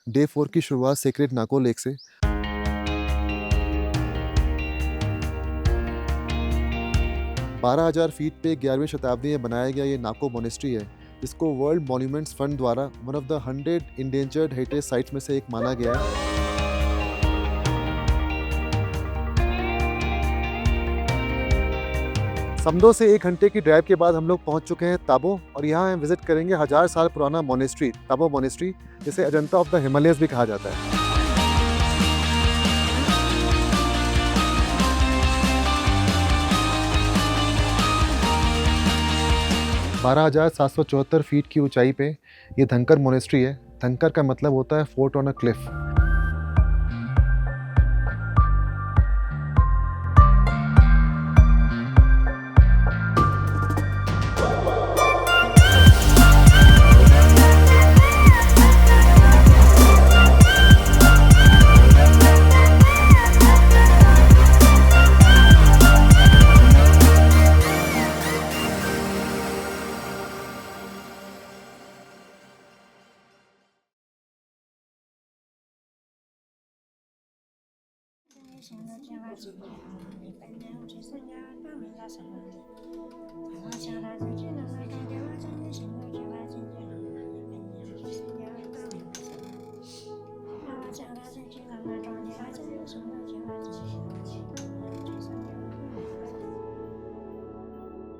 Day 4 की शुरुआत sacred नाको lake से। बारह हजार फीट पे 11वीं शताब्दी में बनाया गया ये नाको मोनेस्ट्री है, जिसको वर्ल्ड मॉन्यूमेंट्स फंड द्वारा one of the 100 endangered heritage sites में से एक माना गया है। समदो से 1 घंटे की ड्राइव के बाद हम लोग पहुंच चुके हैं ताबो, और यहाँ हम विजिट करेंगे 1000 साल पुराना मोनेस्ट्री, ताबो मोनेस्ट्री, जिसे अजंता ऑफ द हिमालयस भी कहा जाता है। 12,774 फीट की ऊंचाई पे ये धनकर मोनेस्ट्री है। धनकर का मतलब होता है fort on a cliff.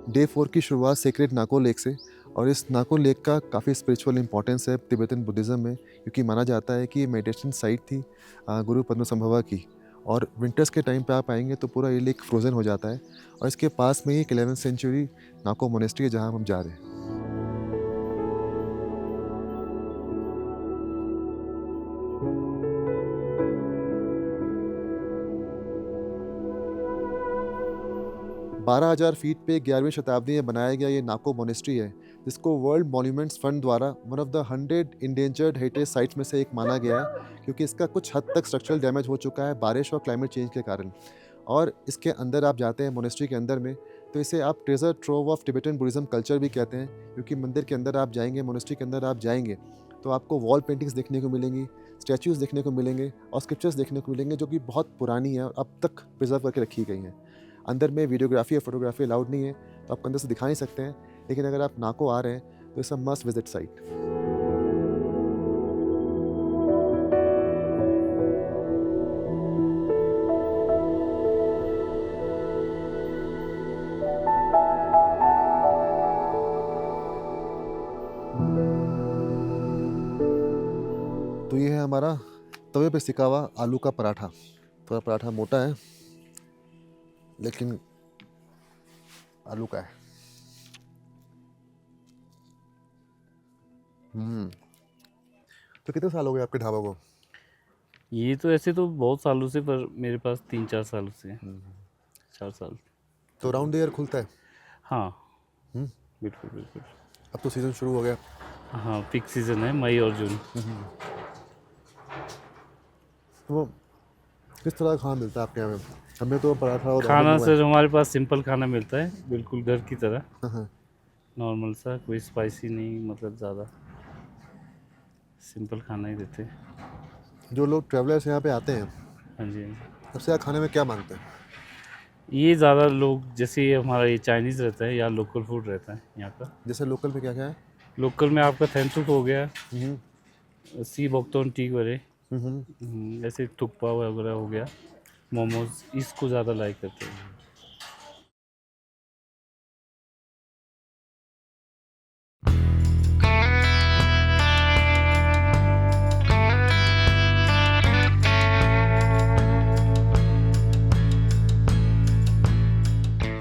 Day 4 की शुरुआत सेक्रेड नाको लेक से, और इस नाको लेक का काफ़ी स्पिरिचुअल इंपॉर्टेंस है तिब्बतन बुद्धिज़्म में, क्योंकि माना जाता है कि ये मेडिटेशन साइट थी गुरु पद्मसंभवा की। और विंटर्स के टाइम पे आप आएंगे तो पूरा ये लेक फ्रोज़न हो जाता है, और इसके पास में ही एक 11वीं सेंचुरी नाको मोनेस्ट्री है जहाँ हम जा रहे हैं। बारह हजार फीट पे 11वीं शताब्दी में बनाया गया ये नाको मोनेस्ट्री है, जिसको वर्ल्ड मॉन्यूमेंट्स फंड द्वारा one of the 100 endangered heritage sites में से एक माना गया है, क्योंकि इसका कुछ हद तक स्ट्रक्चरल डैमेज हो चुका है बारिश और क्लाइमेट चेंज के कारण। और इसके अंदर आप जाते हैं मोनेस्ट्री के अंदर में, तो इसे आप treasure trove of Tibetan Buddhism culture भी कहते हैं, क्योंकि मंदिर के अंदर आप जाएंगे, मोनेस्ट्री के अंदर आप जाएंगे तो आपको वॉल पेंटिंग्स देखने को मिलेंगी, स्टैचूज़ देखने को मिलेंगे और स्क्रिप्चर्स देखने को मिलेंगे, जो कि बहुत पुरानी है और अब तक प्रिजर्व करके रखी गई हैं। अंदर में वीडियोग्राफी या फोटोग्राफी अलाउड नहीं है, तो आप अंदर से दिखा नहीं सकते हैं, लेकिन अगर आप नाको आ रहे हैं तो it's a must visit site. तो ये है हमारा तवे पे सिका हुआ आलू का पराठा। थोड़ा पराठा मोटा है, लेकिन आलू का है। तो कितने साल हो गए आपके ढाबा को? ये तो ऐसे तो बहुत सालों से, पर मेरे पास 3-4 सालों से 4 साल। तो राउंड ईयर खुलता है? हाँ बिल्कुल बिल्कुल। अब तो सीज़न शुरू हो गया। हाँ पीक सीज़न है, मई और जून। तो किस तरह का खाना मिलता है आपके यहाँ में? हमें तो पराठा और खाना ऑमलेट सर हमारे पास सिंपल खाना मिलता है, बिल्कुल घर की तरह, हाँ। नॉर्मल सा, कोई स्पाइसी नहीं, मतलब ज़्यादा सिंपल खाना ही देते हैं। जो लोग ट्रैवलर्स यहाँ पे आते हैं, हाँ जी। सबसे ज़्यादा खाने में क्या मांगते हैं? ये ज़्यादा लोग, जैसे ये हमारा ये चाइनीज़ रहता है या लोकल फूड रहता है यहाँ का। जैसे लोकल में क्या क्या है? लोकल में आपका थैंसुक हो गया, सी बॉक्टोन टी वगैरह, ऐसे थुक्पा वगैरह हो गया, मोमोज, इसको ज़्यादा लाइक करते हैं।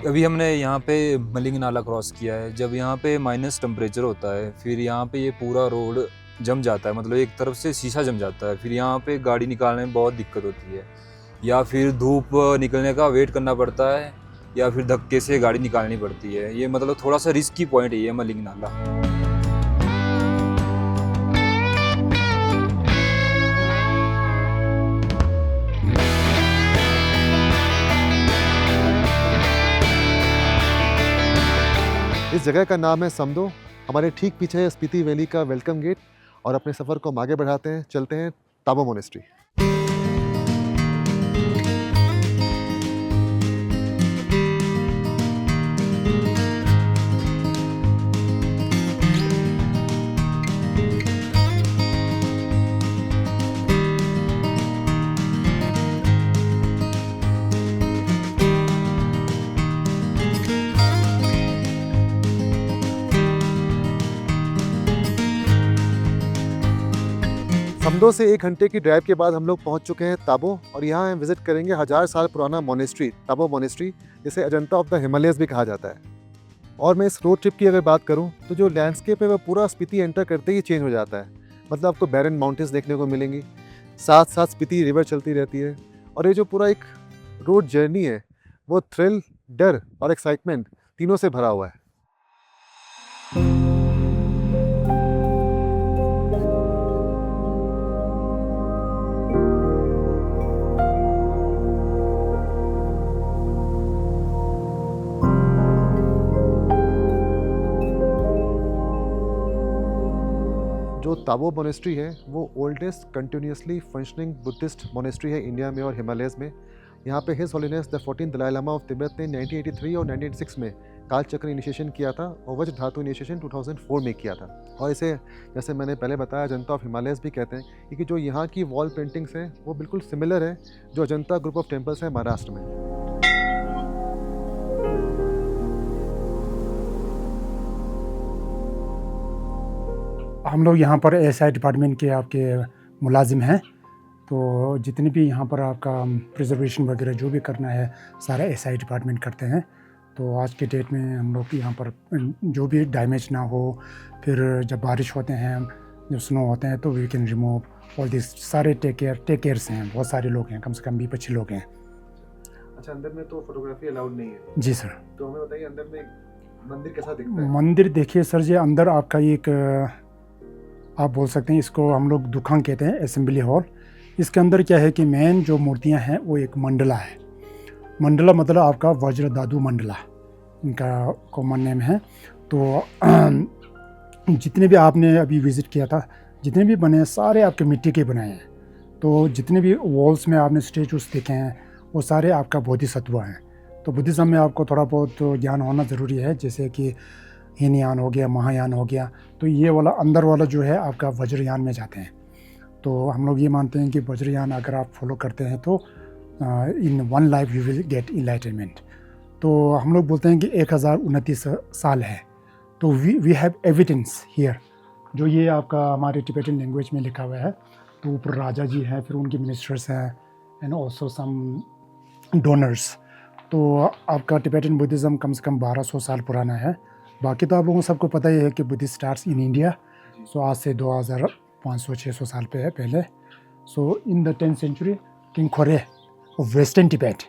अभी हमने यहाँ पे मलिंग नाला क्रॉस किया है। जब यहाँ पे माइनस टेम्परेचर होता है, फिर यहाँ पे ये पूरा रोड जम जाता है, मतलब एक तरफ से शीशा जम जाता है, फिर यहाँ पे गाड़ी निकालने में बहुत दिक्कत होती है, या फिर धूप निकलने का वेट करना पड़ता है, या फिर धक्के से गाड़ी निकालनी पड़ती है। ये मतलब थोड़ा सा रिस्की पॉइंट है ये मलिंग नाला। इस जगह का नाम है समदो। हमारे ठीक पीछे है स्पीति वैली का वेलकम गेट, और अपने सफ़र को हम आगे बढ़ाते हैं। चलते हैं ताबो मोनेस्ट्री। समदो से 1 घंटे की ड्राइव के बाद हम लोग पहुंच चुके हैं ताबो, और यहाँ हम विजिट करेंगे 1000 साल पुराना मोनेस्ट्री, ताबो मोनेस्ट्री, जिसे अजंता ऑफ द हिमालयस भी कहा जाता है। और मैं इस रोड ट्रिप की अगर बात करूं तो जो लैंडस्केप है वह पूरा स्पीति एंटर करते ही चेंज हो जाता है। मतलब आपको बैरन माउंटेन्स देखने को मिलेंगी, साथ साथ स्पीति रिवर चलती रहती है, और ये जो पूरा एक रोड जर्नी है वो थ्रिल, डर और एक्साइटमेंट तीनों से भरा हुआ है। जो ताबो मोनेस्ट्री है वो oldest continuously functioning Buddhist monastery है इंडिया में और हिमालयस में। यहाँ पे his holiness the 14th Dalai Lama of Tibet ने 1983 और 1986 में काल चक्र इनिशिएशन किया था, और वज्र धातु इनिशिएशन 2004 में किया था। और इसे, जैसे मैंने पहले बताया, अजंता ऑफ हिमालयस भी कहते हैं, क्योंकि जो यहाँ की वॉल पेंटिंग्स हैं वो बिल्कुल सिमिलर है जो अजंता ग्रुप ऑफ टेम्पल्स है महाराष्ट्र में। हम लोग यहाँ पर एसआई डिपार्टमेंट के आपके मुलाजिम हैं, तो जितनी भी यहाँ पर आपका प्रिजर्वेशन वगैरह जो भी करना है सारा एसआई डिपार्टमेंट करते हैं। तो आज के डेट में हम लोग यहाँ पर जो भी डैमेज ना हो, फिर जब बारिश होते हैं, जब स्नो होते हैं, तो we can remove all this. सारे टेक केयर्स हैं, बहुत सारे लोग हैं, कम से कम 20-25 लोग हैं। अच्छा, अंदर में तो फोटोग्राफी अलाउड नहीं है? जी सर। तो हमें बताइए अंदर में मंदिर कैसा दिखता है? मंदिर देखिए सर जी, अंदर आपका एक आप बोल सकते हैं, इसको हम लोग दुकान कहते हैं, असेंबली हॉल। इसके अंदर क्या है कि मेन जो मूर्तियां हैं वो एक मंडला है। मंडला मतलब आपका वज्र धातु मंडला इनका कॉमन नेम है। तो जितने भी आपने अभी विज़िट किया था, जितने भी बने हैं सारे आपके मिट्टी के बनाए हैं। तो जितने भी वॉल्स में आपने स्टेचूज देखे हैं वो सारे आपका बोधिसत्व हैं। तो बुद्धिज़्म में आपको थोड़ा बहुत ज्ञान होना ज़रूरी है, जैसे कि हीनयान हो गया, महायान हो गया। तो ये वाला अंदर वाला जो है आपका वज्रयान में जाते हैं। तो हम लोग ये मानते हैं कि वज्रयान अगर आप फॉलो करते हैं तो in one life you will gate enlightenment. तो हम लोग बोलते हैं कि 1029 साल है। तो वी हैव एविडेंस हियर, जो ये आपका हमारे टिबेटन लैंग्वेज में लिखा हुआ है। तो ऊपर राजा जी हैं, फिर उनके मिनिस्टर्स हैं, एंड ऑल्सो सम डोनर्स। तो आपका टिबेटन बुद्धिज़्म कम से कम 1200 साल पुराना है। बाकी तो आप लोगों को सबको पता ही है कि Buddhist starts in India. So आज से 2500-600 साल पे है पहले। So in the 10th century king Khore of western Tibet,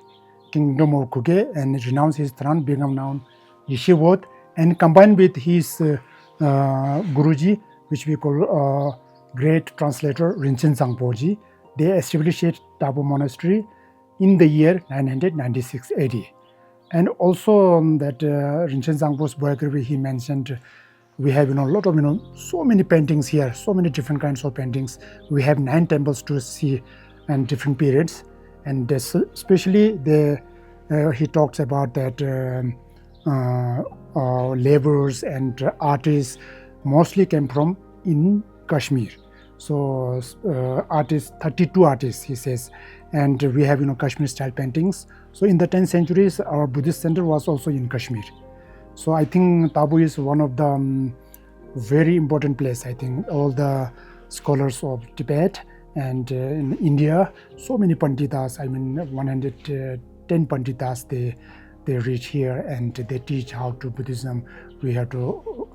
kingdom of Guge, and renounce his throne, become known Yeshe Od, and combined with his Guruji, which we call great translator Rinchen Sangpo Ji, they established Tabo Monastery in the year 996 AD. And also that Rinchen Sangpo's biography, he mentioned we have a lot of so many paintings here, so many different kinds of paintings. We have 9 temples to see and different periods, and especially he talks about that laborers and artists mostly came from in Kashmir. So artists, 32 artists he says, and we have Kashmir style paintings. So in the 10th centuries our Buddhist center was also in Kashmir. So I think Tabo is one of the very important place. I think all the scholars of Tibet and in India, so many Panditas, I mean 110 Panditas, they reach here and they teach how to Buddhism. We have to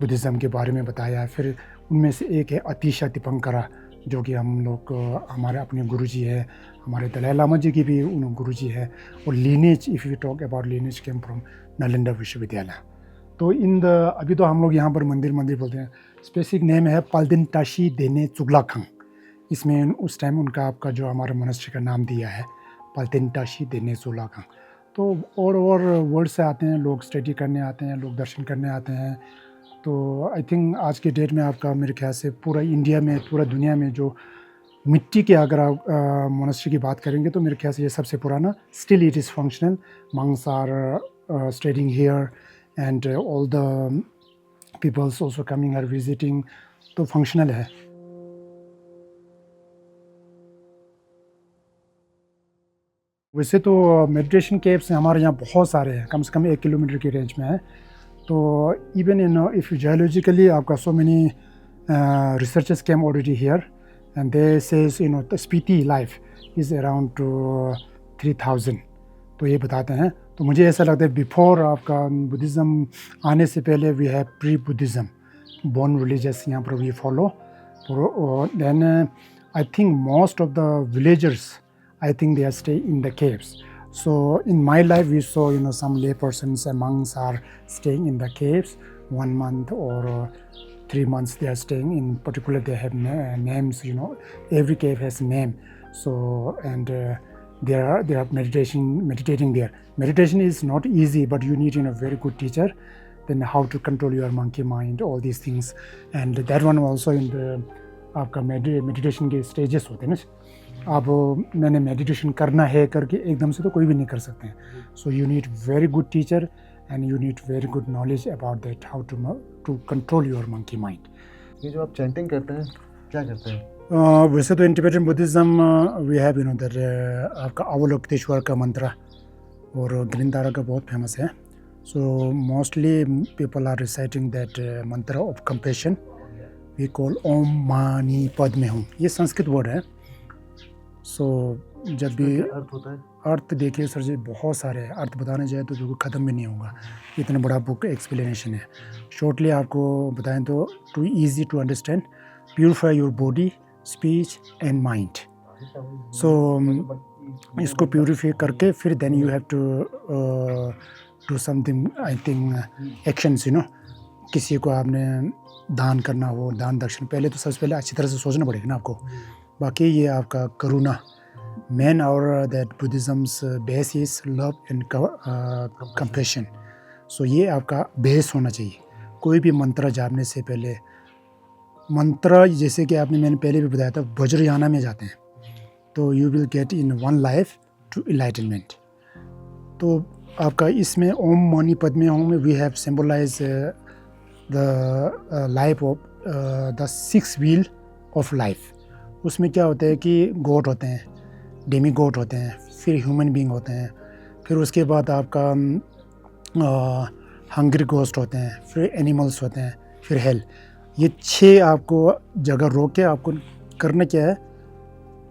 Buddhism के बारे में बताया। फिर उनमें से एक है अतिशा तिपंकरा, जो कि हम लोग हमारे अपने गुरुजी है, हमारे दलाई लामा जी की भी उन गुरुजी है। और lineage, if you talk about lineage came from Nalanda विश्वविद्यालय। तो अभी तो हम लोग यहाँ पर मंदिर बोलते हैं। स्पेसिफिक नेम है पाल्दिन ताशी देने चुगलाखंग। इसमें उस टाइम उनका आपका जो हमारे मोनेस्ट्री का नाम दिया है पाल्दिन ताशी देने चुगलाखंग। तो और वर्ल्ड से आते हैं लोग, स्टडी करने आते हैं लोग, दर्शन करने आते हैं। तो आई थिंक आज के डेट में आपका मेरे ख्याल से पूरा इंडिया में, पूरा दुनिया में जो मिट्टी के अगर आप मोनेस्ट्री की बात करेंगे तो मेरे ख्याल से ये सबसे पुराना, still it is functional, monks are staying here and all the peoples also coming are visiting, तो फंक्शनल है। वैसे तो मेडिटेशन केव्स हमारे यहाँ बहुत सारे हैं, कम से कम 1 किलोमीटर की रेंज में है। तो इवन इन इफ जियोलॉजिकली आपका so many researchers came already here and they says the Spiti life is around 3000, तो ये बताते हैं। तो मुझे ऐसा लगता है बिफोर आपका बुद्धिज़्म आने से पहले we have pre Buddhism, Bon religious यहाँ पर we follow. Then I think most of the villagers, I think they are staying in the caves. So in my life we saw some lay persons and monks are staying in the caves 1 month or 3 months they are staying in particular. They have names, every cave has name. So and they are meditating there. Meditation is not easy, but you need very good teacher. Then how to control your monkey mind, all these things, and that one also in the आपका meditation के stages होते हैं ना। आप मैंने meditation करना है करके एकदम से तो कोई भी नहीं कर सकते हैं। So you need very good teacher and you need very good knowledge about that, how to control your monkey mind. ये जो आप चैंटिंग करते हैं, क्या करते हैं? वैसे तो in Tibetan Buddhism we have that आपका अवलोकितेश्वर का मंत्र और गिरधारा का बहुत फेमस है। So mostly people are reciting that mantra of compassion, we call Om Mani Padme हूँ, ये संस्कृत वर्ड है। सो जब भी अर्थ होता है, अर्थ देखिए सर जी बहुत सारे हैं, अर्थ बताने जाए तो बिल्कुल ख़त्म भी नहीं होगा, इतना बड़ा बुक एक्सप्लेनेशन है। शॉर्टली आपको बताएं तो to easy to understand, purify your body, speech and mind. So इसको प्यूरिफाई करके फिर then you have to do something, I think actions, किसी को आपने दान करना हो, दान दक्षिण, पहले तो सबसे पहले अच्छी तरह से सोचना पड़ेगा ना आपको। बाकी ये आपका करुणा, मैन और that Buddhism's base is love and compassion. So ये आपका बेस होना चाहिए। कोई भी मंत्र जापने से पहले, मंत्र जैसे कि मैंने पहले भी बताया था, वज्रयाना में जाते हैं तो you will get in 1 life to enlightenment. तो आपका इसमें ओम मणि पद्मे हूँ में we have symbolize the life of the 6 wheel of life. उसमें क्या होता है कि गॉड होते हैं, डेमी गॉड होते हैं, फिर ह्यूमन बीइंग होते हैं, फिर उसके बाद आपका हंग्री गोस्ट होते हैं, फिर एनिमल्स होते हैं, फिर हेल। ये 6 आपको जगह रोक के आपको करना क्या है,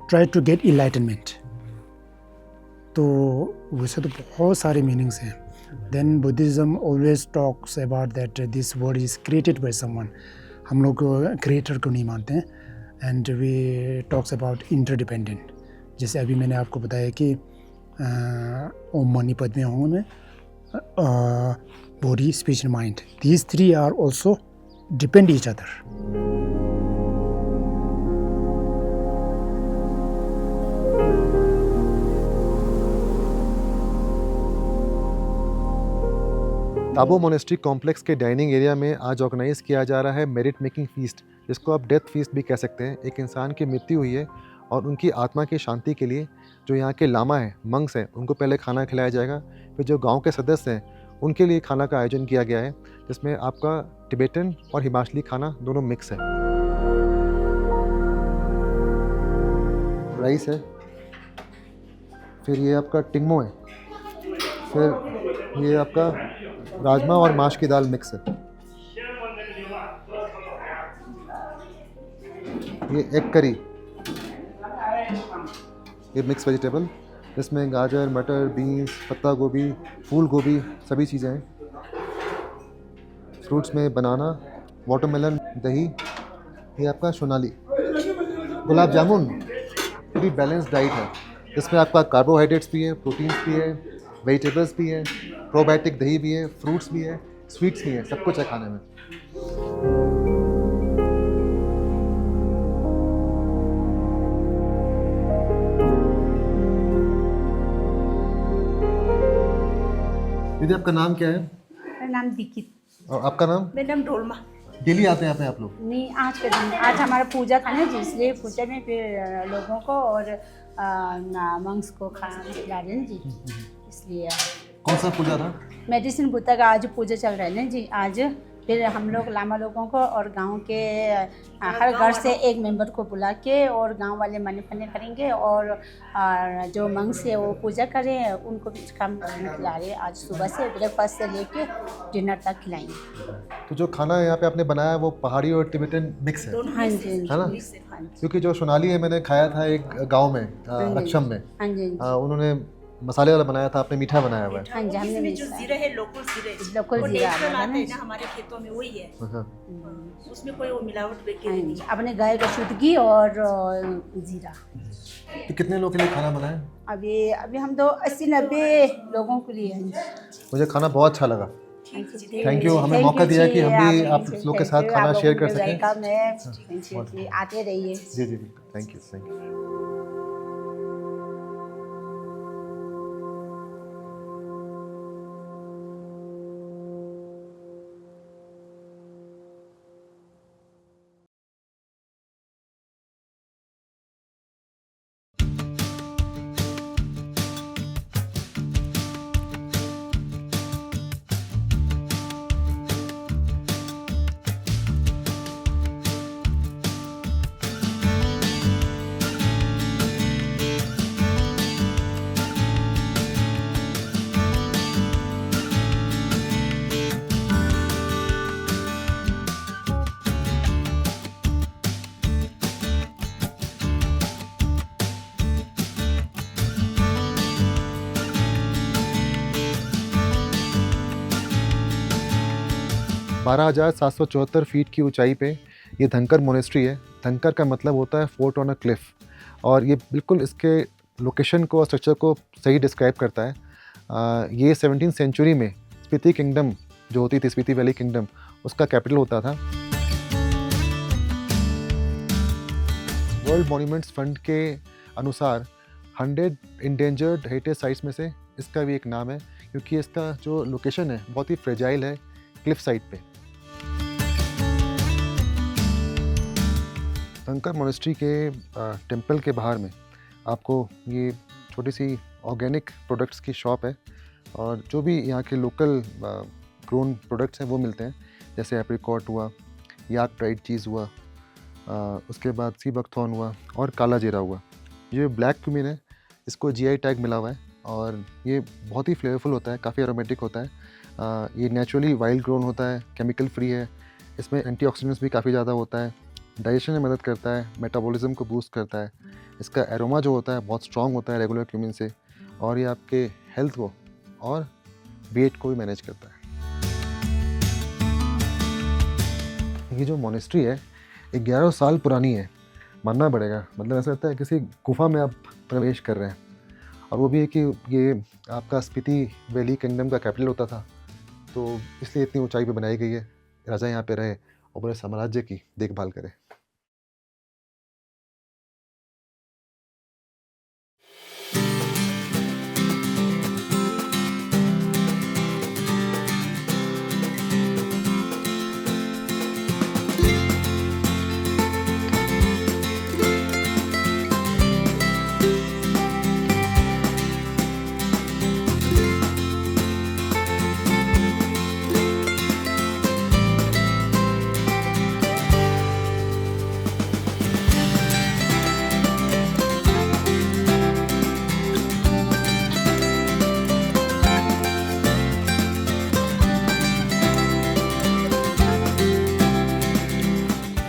ट्राई टू गेट इनलाइटनमेंट। तो वैसे तो बहुत सारे मीनिंग्स हैं। Then Buddhism always talks about that this world is created by someone, हम लोग क्रिएटर को नहीं मानते हैं। And we talks about interdependent, जैसे अभी मैंने आपको बताया कि ओम मणि पद्मे हूँ में body, speech and mind, these 3 are also depend each other. Tabo monastery complex के डाइनिंग एरिया में आज ऑर्गेनाइज किया जा रहा है मेरिट मेकिंग फीस्ट, जिसको आप डेथ फीस्ट भी कह सकते हैं। एक इंसान की मृत्यु हुई है और उनकी आत्मा की शांति के लिए जो यहाँ के लामा हैं, मंक्स हैं, उनको पहले खाना खिलाया जाएगा। फिर जो गांव के सदस्य हैं उनके लिए खाना का आयोजन किया गया है, जिसमें आपका टिबेटन और हिमाचली खाना दोनों मिक्स है। राइस है, फिर ये आपका टिंगमो है, फिर ये आपका राजमा और माश की दाल मिक्स है, ये एग करी, ये मिक्स वेजिटेबल, इसमें गाजर, मटर, बीन्स, पत्ता गोभी, फूल गोभी सभी चीज़ें हैं। फ्रूट्स में बनाना, वाटरमेलन, दही, ये आपका सोनाली, गुलाब जामुन। पूरी बैलेंस डाइट है, इसमें आपका कार्बोहाइड्रेट्स भी है, प्रोटीन्स भी है, वेजिटेबल्स भी है, प्रोबायोटिक दही भी है, फ्रूट्स भी है, स्वीट्स भी है, सब कुछ है खाने में। दीदी आपका नाम क्या है? मेरा नाम दीक्षित। और आपका नाम? मेरा नाम डोलमा। डेली आते हैं यहाँ पे आप लोग? नहीं, आज के दिन, आज हमारा पूजा था ना जी, इसलिए पूजा में फिर लोगों को और मंग्स को खाना खिला रहे हैं जी, इसलिए। कौन सा पूजा था? मेडिसिन बुद्धा का आज पूजा चल रहा है ना जी आज। फिर हम लोग लामा लोगों को और गांव के हर घर से एक मेंबर को बुला के और गांव वाले मनी फने करेंगे और जो मंग्स है वो पूजा करें, उनको भी काम खिला रहे हैं। आज सुबह से ब्रेकफास्ट से लेके डिनर तक खिलाएंगे। तो जो खाना यहाँ पे आपने बनाया है वो पहाड़ी और तिब्बतन मिक्स है, हाँ जी, है ना? हाँ जी, क्योंकि जो सोनाली है मैंने खाया था एक गांव में लक्षम में, हाँ जी, उन्होंने मसाले वाला बनाया था, आपने मीठा बनाया हुआ है। हाँ जी, हमने इसमें जो जीरा है लोकल जीरा है, लोकल वो जीरा नेचुरल वाला आते ना। हैं ना हमारे खेतों में, वही है। हाँ। उसमें कोई वो मिलावट बेके हाँ नहीं जी, है। अपने गाय का शुद्धगी और जीरा। तो कितने लोगों के लिए खाना बनाया? अभी अभी हम तो 80-90 लोगों के लिए हैं। मुझे खाना बहुत अच्छा लगा। थैंक यू, हमें Thank मौका you दिया जी, कि हम भी आप thank लोग के you, साथ खाना आप शेयर लोगों कर को सकें। welcome है, thank you जी, आते रहिए। जी जी बिल्कुल, थैंक यू थैंक यू। बारह 1774 फीट की ऊंचाई पे ये धनकर मोनेस्ट्री है। धनकर का मतलब होता है फोर्ट ऑन अ क्लिफ, और ये बिल्कुल इसके लोकेशन को और स्ट्रक्चर को सही डिस्क्राइब करता है। ये 17th सेंचुरी में स्पीति किंगडम जो होती थी, स्पीति वैली किंगडम, उसका कैपिटल होता था। वर्ल्ड मॉन्यूमेंट्स फंड के अनुसार 100 इंडेंजर्ड हेरिटेज साइट्स में से इसका भी एक नाम है, क्योंकि इसका जो लोकेशन है बहुत ही फ्रेजाइल है, क्लिफ साइड पे। धनकर मोनेस्ट्री के टेंपल के बाहर में आपको ये छोटी सी ऑर्गेनिक प्रोडक्ट्स की शॉप है, और जो भी यहाँ के लोकल ग्रोन प्रोडक्ट्स हैं वो मिलते हैं, जैसे एप्रिकॉट हुआ, याक ड्राइड चीज़ हुआ, उसके बाद सी बकथॉर्न हुआ और काला जीरा हुआ। ये ब्लैक क्यूमिन है, इसको जीआई टैग मिला हुआ है और ये बहुत ही फ्लेवरफुल होता है, काफ़ी एरोमेटिक होता है। ये नेचुरली वाइल्ड ग्रोन होता है, केमिकल फ्री है, इसमें एंटीऑक्सीडेंट्स भी काफ़ी ज़्यादा होता है, डाइजेशन में मदद करता है, मेटाबॉलिज्म को बूस्ट करता है। इसका एरोमा जो होता है बहुत स्ट्रॉन्ग होता है रेगुलर क्यूमिन से, और ये आपके हेल्थ को और वेट को भी मैनेज करता है। ये जो मोनेस्ट्री है 1100 साल पुरानी है, मानना पड़ेगा। मतलब ऐसा लगता है किसी गुफा में आप प्रवेश कर रहे हैं। और वो भी है कि ये आपका स्पीति वैली किंगडम का कैपिटल होता था, तो इसलिए इतनी ऊंचाई पे बनाई गई है। राजा यहाँ पे रहे और पूरे साम्राज्य की देखभाल करे।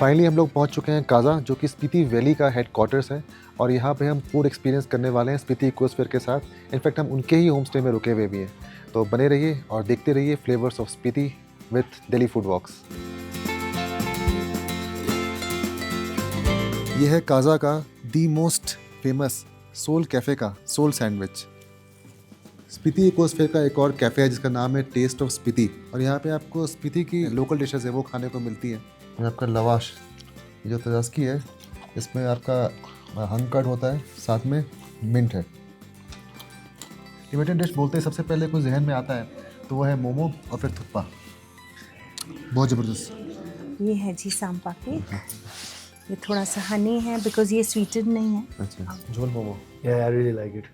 फाइनली हम लोग पहुंच चुके हैं काजा, जो कि स्पीति वैली का हेडक्वार्टर्स है, और यहाँ पे हम फूड एक्सपीरियंस करने वाले हैं स्पीति इकोस्फीयर के साथ। इनफैक्ट हम उनके ही होम स्टे में रुके हुए भी हैं। तो बने रहिए और देखते रहिए flavours of Spiti with Delhi food walks. ये है काजा का the most famous soul cafe का सोल सैंडविच। स्पीति इकोस्फीयर का एक और कैफ़े है जिसका नाम है टेस्ट ऑफ स्पीति, और यहाँ पे आपको स्पीति की लोकल डिशेस है वो खाने को मिलती है। ये आपका लवाश, ये जो तजास्की है, इसमें आपका हंकर्ड होता है, साथ में मिंट है। तिब्बतन डिश बोलते ही सबसे पहले कुछ जहन में आता है तो वो है मोमो और फिर थुप्पा। बहुत ज़बरदस्त। ये है जी सांपा केक। ये थोड़ा सा हनी है बिकॉज ये स्वीटेड नहीं है। अच्छा, झोल momo. Yeah, I really like it.